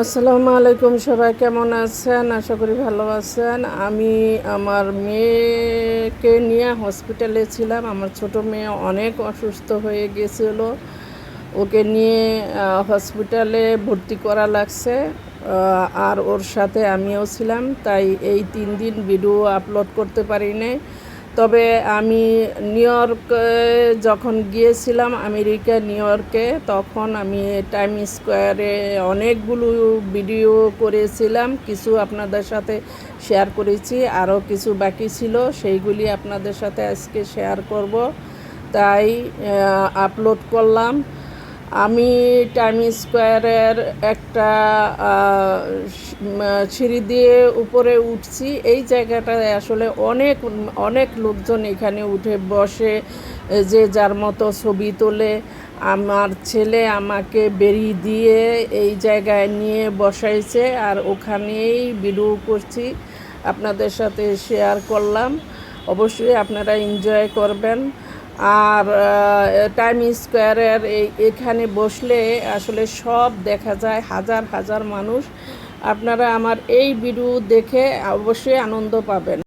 আসসালামু আলাইকুম, সবাই কেমন আছেন? আশা করি ভালো আছেন। আমি আমার মেয়েকে নিয়ে হসপিটালে ছিলাম। আমার ছোট মেয়ে অনেক অসুস্থ হয়ে গেছিল। ওকে নিয়ে হসপিটালে ভর্তি করা লাগছে। আর ওর সাথে আমিও ছিলাম, তাই এই 3 দিন ভিডিও আপলোড করতে পারি নাই। তবে আমি নিউ ইয়র্কে যখন গিয়েছিলাম, আমেরিকা নিউ ইয়র্কে, তখন আমি টাইম স্কোয়ারে অনেকগুলো ভিডিও করেছিলাম। কিছু আপনাদের সাথে শেয়ার করেছি, আরও কিছু বাকি ছিল, সেইগুলি আপনাদের সাথে আজকে শেয়ার করব, তাই আপলোড করলাম। আমি টাইম স্কোয়ারের একটা সিঁড়ি দিয়ে উপরে উঠছি। এই জায়গাটায় আসলে অনেক অনেক লোকজন এখানে উঠে বসে, যে যার মতো ছবি তোলে। আমার ছেলে আমাকে বেরি দিয়ে এই জায়গায় নিয়ে বসাইছে, আর ওখানেই ভিডিও করছি, আপনাদের সাথে শেয়ার করলাম। অবশ্যই আপনারা এনজয় করবেন। আর টাইম স্কোয়ারের এখানে বসলে আসলে সব দেখা যায়, হাজার হাজার মানুষ। আপনারা আমার এই ভিডিও দেখে অবশ্যই আনন্দ পাবেন।